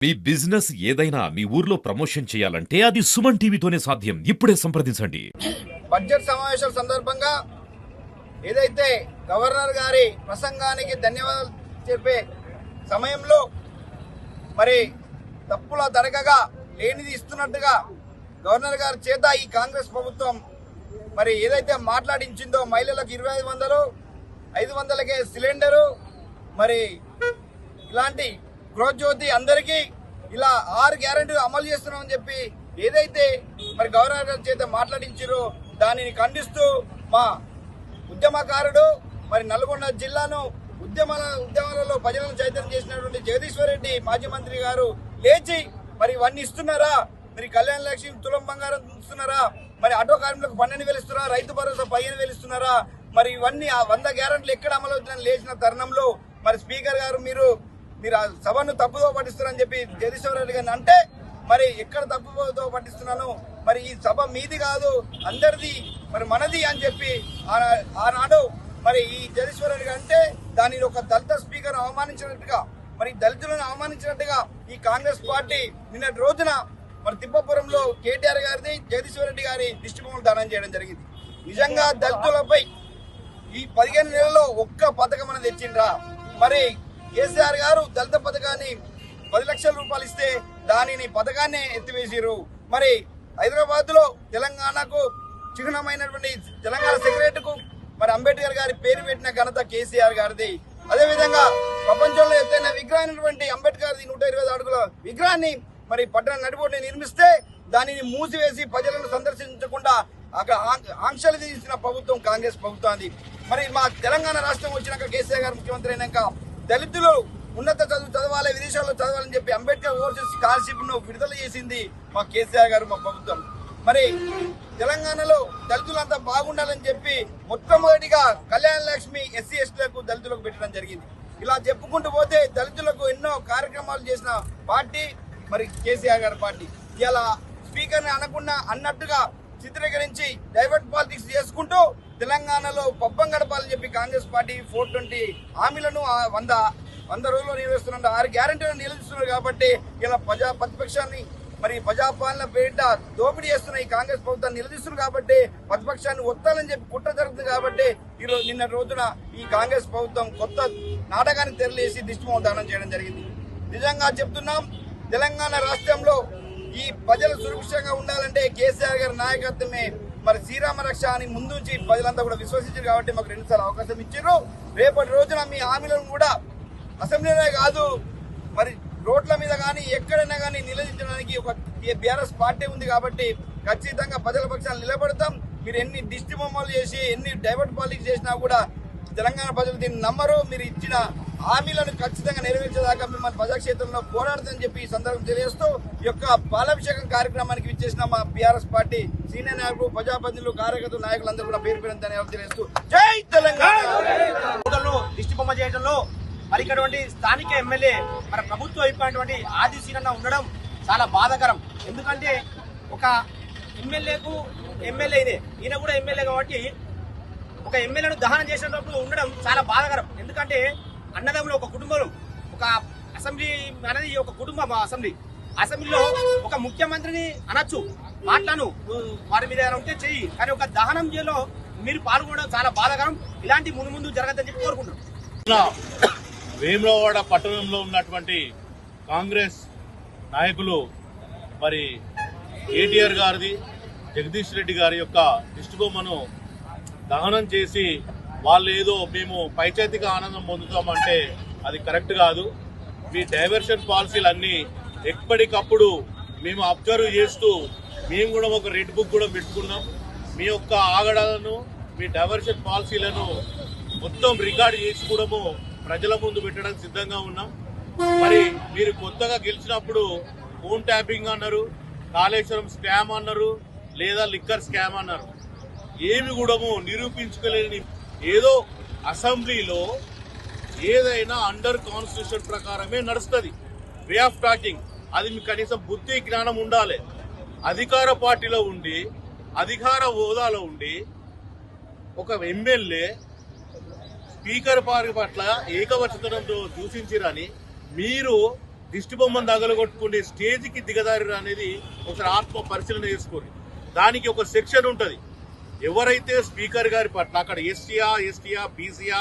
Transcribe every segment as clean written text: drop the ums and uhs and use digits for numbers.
మీ business ఏదైనా మీ ఊర్లో promotion చేయాలంటే అది సుమన్ టీవీతోనే సాధ్యం. ఇప్పుడే సంప్రదించండి. బడ్జెట్ సమావేశాల సందర్భంగా ఏదైతే గవర్నర్ గారి ప్రసంగానికి ధన్యవాదాలు చెప్పే సమయంలో మరి తప్పుల తడకగా లేనిది ఇస్తున్నట్టుగా గవర్నర్ గారి చేత ఈ కాంగ్రెస్ ప్రభుత్వం మరి ఏదైతే మాట్లాడించిందో మహిళలకు 2500 500కే సిలిండరు మరి ఇలాంటి గృహజ్యోతి అందరికీ ఇలా 6 గ్యారెంటీలు అమలు చేస్తున్నామని చెప్పి ఏదైతే మరి గవర్నర్ గారి చేత మాట్లాడించారో దానిని ఖండిస్తూ మా ఉద్యమకారుడు మరి నల్గొండ జిల్లాను ఉద్యమాలలో ప్రజలను చైతన్యం చేసినటువంటి జగదీశ్వర్ రెడ్డి మాజీ మంత్రి గారు లేచి మరి ఇవన్నీ ఇస్తున్నారా, మరి కళ్యాణ లక్ష్మి తులం బంగారం ఇస్తున్నారా, మరి ఆటో కార్మికులకు 12,000 ఇస్తున్నారా, రైతు భరోసా 15,000 ఇస్తున్నారా, మరి ఇవన్నీ ఆ 100 గ్యారెంటీలు ఎక్కడ అమలు అవుతుందని లేచిన తరుణంలో మరి స్పీకర్ గారు మీరు ఆ సభను తప్పుదో పట్టిస్తున్నారని చెప్పి జగదీశ్వర్ రెడ్డి గారిని అంటే మరి ఎక్కడ తప్పుదో పట్టిస్తున్నాను, మరి ఈ సభ మీది కాదు అందరిది మరి మనది అని చెప్పి ఆనాడు మరి ఈ జగదీశ్వర్ రెడ్డి అంటే దానిని ఒక దళిత స్పీకర్ అవమానించినట్టుగా మరి దళితులను అవమానించినట్టుగా ఈ కాంగ్రెస్ పార్టీ నిన్నటి రోజున మరి తిప్పపురంలో కేటీఆర్ గారిది జగదీశ్వర్ రెడ్డి గారి దిష్టిబొమ్మలు దానం చేయడం జరిగింది. నిజంగా దళితులపై ఈ 15 నెలల్లో ఒక్క పథకం అనేది తెచ్చిండ్రా? మరి కేసీఆర్ గారు దళిత పథకాన్ని 10 లక్షల రూపాయలు ఇస్తే దానిని పథకాన్ని ఎత్తివేసారు. మరి హైదరాబాద్ లో తెలంగాణకు చిహ్నమైనటువంటి తెలంగాణ సెక్రటరీకు మరి అంబేద్కర్ గారి పేరు పెట్టిన ఘనత కేసీఆర్ గారిది. అదేవిధంగా ప్రపంచంలో ఎత్తైన విగ్రహమైనటువంటి అంబేద్కర్ 120 అడుగుల విగ్రహాన్ని మరి పట్టణ నడిబొడ్డుని నిర్మిస్తే దానిని మూసివేసి ప్రజలను సందర్శించకుండా అక్కడ ఆంక్షలు విధించిన ప్రభుత్వం కాంగ్రెస్ ప్రభుత్వాన్ని. మరి మా తెలంగాణ రాష్ట్రం వచ్చినాక కేసీఆర్ గారు ముఖ్యమంత్రి అయినాక దళితులు ఉన్నత చదువు చదవాలి, విదేశాల్లో చదవాలని చెప్పి అంబేద్కర్ ఓవర్సీస్ స్కాలర్షిప్ ను విడుదల చేసింది మా కేసీఆర్ గారు, మా ప్రభుత్వం. మరి తెలంగాణలో దళితులంతా బాగుండాలని చెప్పి మొట్టమొదటిగా కళ్యాణ లక్ష్మి ఎస్సీ ఎస్టీలకు దళితులకు పెట్టడం జరిగింది. ఇలా చెప్పుకుంటూ పోతే దళితులకు ఎన్నో కార్యక్రమాలు చేసిన పార్టీ మరి కేసీఆర్ గారి పార్టీ. ఇలా స్పీకర్ ని అనకుండా అన్నట్టుగా చిత్రీకరించి డైవర్ట్ పాలిటిక్స్ చేసుకుంటూ తెలంగాణలో పబ్బం గడపాలని చెప్పి కాంగ్రెస్ పార్టీ 420 హామీలను 100 రోజుల్లో నిర్వహిస్తున్నారు. 6 గ్యారెంటీలను నిలదీస్తున్నారు. కాబట్టి ఇలా ప్రతిపక్షాన్ని మరి ప్రజాపాలన పేరిట దోపిడీ చేస్తున్న ఈ కాంగ్రెస్ ప్రభుత్వాన్ని నిలదీస్తున్నారు. కాబట్టి ప్రతిపక్షాన్ని ఒత్తాలని చెప్పి కుట్ర జరుగుతుంది. కాబట్టి ఈరోజు నిన్న రోజున ఈ కాంగ్రెస్ ప్రభుత్వం కొత్త నాటకాన్ని తెరలేసి దిష్టిబొమ్మ దానం చేయడం జరిగింది. నిజంగా చెప్తున్నాం, తెలంగాణ రాష్ట్రంలో ఈ ప్రజలు సురక్షితంగా ఉండాలంటే కేసీఆర్ గారి నాయకత్వమే మరి శ్రీరామ రక్ష అని ముందుంచి ప్రజలంతా కూడా విశ్వసించారు. కాబట్టి మాకు 2 సార్లు అవకాశం ఇచ్చారు. రేపటి రోజున మీ హామీలను కూడా అసెంబ్లీనే కాదు మరి రోడ్ల మీద కానీ ఎక్కడైనా కానీ నిలదించడానికి ఒక బీఆర్ఎస్ పార్టీ ఉంది. కాబట్టి ఖచ్చితంగా ప్రజల పక్షాన్ని నిలబడతాం. మీరు ఎన్ని దిష్టి బొమ్మలు చేసి ఎన్ని డైవర్ట్ పాలిటిక్స్ చేసినా కూడా తెలంగాణ ప్రజలు దీన్ని నమ్మరు. మీరు ఇచ్చిన హామీలను ఖచ్చితంగా నెరవేర్చేదాకా మిమ్మల్ని ప్రజాక్షేత్రంలో పోరాడుతుందని చెప్పి ఈ సందర్భం తెలియజేస్తూ ఈ యొక్క పాలాభిషేకం కార్యక్రమానికి విచ్చేసిన మా బీఆర్ఎస్ పార్టీ సీనియర్ నాయకులు, ప్రజాప్రతినిధులు, కార్యకర్తలు, నాయకులందరూ కూడా పేరు పేరు ధన్యవాదాలు తెలియజేస్తూ జై తెలంగాణ. దిష్టి బొమ్మ చేయడంలో మరి ఇక్కడటువంటి స్థానిక ఎమ్మెల్యే మన ప్రభుత్వం అయిపోయినటువంటి ఆది సీనన్న ఉండడం చాలా బాధాకరం. ఎందుకంటే ఒక ఎమ్మెల్యేకు ఎమ్మెల్యే ఈయన కూడా ఎమ్మెల్యే కాబట్టి ఒక ఎమ్మెల్యేను దహనం చేసినప్పుడు ఉండడం చాలా బాధాకరం. ఎందుకంటే అన్నదమ్ములు ఒక కుటుంబం, ఒక అసెంబ్లీ అనేది ఒక కుటుంబం. అసెంబ్లీలో ఒక ముఖ్యమంత్రిని అనొచ్చు, మాట్లాడు వారి మీద ఉంటే చెయ్యి, కానీ ఒక దహనం చేయలో మీరు పాల్గొనడం చాలా బాధాకరం. ఇలాంటి ముందు జరగదని చెప్పి కోరుకుంటున్నాం. వేములవాడ పట్టణంలో ఉన్నటువంటి కాంగ్రెస్ నాయకులు మరి కేటీఆర్ గారిది, జగదీష్ రెడ్డి గారి యొక్క దిష్టిబొమ్మను దహనం చేసి వాళ్ళు ఏదో మేము పైచేతిక ఆనందం పొందుతామంటే అది కరెక్ట్ కాదు. మీ డైవర్షన్ పాలసీలన్నీ ఎప్పటికప్పుడు మేము అబ్జర్వ్ చేస్తూ మేము కూడా ఒక రెడ్ బుక్ కూడా పెట్టుకున్నాం. మీ యొక్క ఆగడాలను, మీ డైవర్షన్ పాలసీలను మొత్తం రికార్డు చేసి కూడా ప్రజల ముందు పెట్టడానికి సిద్ధంగా ఉన్నాం. మరి మీరు కొత్తగా గెలిచినప్పుడు ఫోన్ ట్యాపింగ్ అన్నారు, కాళేశ్వరం స్కామ్ అన్నారు, లేదా లిక్కర్ స్కామ్ అన్నారు. ఏమి కూడా నిరూపించుకోలేని ఏదో అసెంబ్లీలో ఏదైనా అండర్ కాన్స్టిట్యూషన్ ప్రకారమే నడుస్తుంది వే ఆఫ్ టాకింగ్. అది మీకు కనీసం బుద్ధి జ్ఞానం ఉండాలి. అధికార పార్టీలో ఉండి అధికార హోదాలో ఉండి ఒక ఎమ్మెల్యే స్పీకర్ పట్ల ఏకవచనంతో దూషించిరని మీరు దిష్టి బొమ్మను తగలగొట్టుకునే స్టేజ్కి దిగదారు అనేది ఒకసారి ఆత్మ పరిశీలన చేసుకోండి. దానికి ఒక సెక్షన్ ఉంటుంది. ఎవరైతే స్పీకర్ గారి పట్ల అక్కడ ఎస్టీయా బీసీయా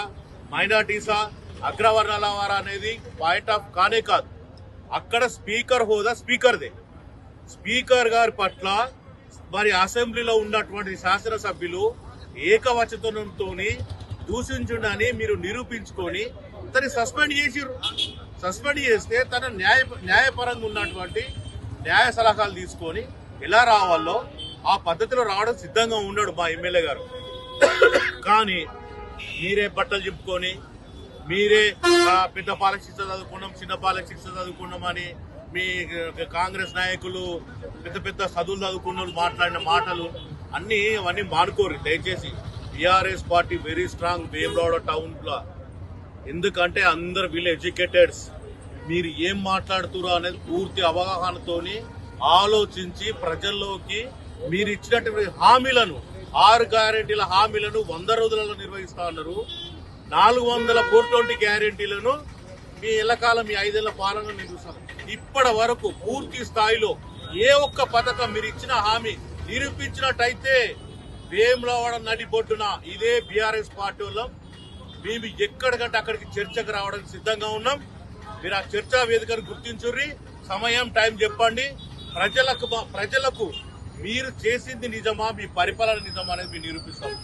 మైనార్టీసా అగ్రవర్ణాల వారా అనేది పాయింట్ ఆఫ్ కానే కాదు. అక్కడ స్పీకర్ హోదా స్పీకర్దే. స్పీకర్ గారి పట్ల మరి అసెంబ్లీలో ఉన్నటువంటి శాసనసభ్యులు ఏకవచనంతో దూషించుండని మీరు నిరూపించుకొని తనని సస్పెండ్ చేసిర్రు. సస్పెండ్ చేస్తే తన న్యాయపరంగా ఉన్నటువంటి న్యాయ సలహాలు తీసుకొని ఎలా రావాలో ఆ పద్ధతిలో రావడం సిద్ధంగా ఉన్నాడు మా ఎమ్మెల్యే గారు. కానీ మీరే బట్టలు చెప్పుకొని మీరే పెద్ద పాలక శిక్ష చదువుకున్నాం చిన్న పాలక శిక్ష చదువుకున్నామని మీ కాంగ్రెస్ నాయకులు పెద్ద చదువులు చదువుకున్న మాట్లాడిన మాటలు అవన్నీ మానుకోరు దయచేసి. TRS party very strong Vemulawada town లో. ఎందుకంటే అందరు వీళ్ళు ఎడ్యుకేటెడ్స్. మీరు ఏం మాట్లాడుతున్నారు అనేది పూర్తి అవగాహనతోని ఆలోచించి ప్రజల్లోకి మీరు ఇచ్చినటువంటి హామీలను 6 గ్యారెంటీల హామీలను 100 రోజులలో నిర్వహిస్తా ఉన్నారు. 400 420 గ్యారెంటీలను మీ ఎల్లకాలం మీ 5 ఏళ్ల పాలన నేను చూస్తాను. ఇప్పటి వరకు పూర్తి స్థాయిలో ఏ ఒక్క పథకం మీరు ఇచ్చిన హామీ నిరూపించినట్టయితే వేములవాడ నడిబొడ్డున ఇదే బీఆర్ఎస్ పార్టీ వాళ్ళం మేము ఎక్కడికంటే అక్కడికి చర్చకు రావడానికి సిద్ధంగా ఉన్నాం. మీరు ఆ చర్చా వేదికను గుర్తించుర్రి. సమయం టైం చెప్పండి. ప్రజలకు మీరు చేసింది నిజమా, మీ పరిపాలన నిజమా అనేది మీరు నిరూపిస్తాం.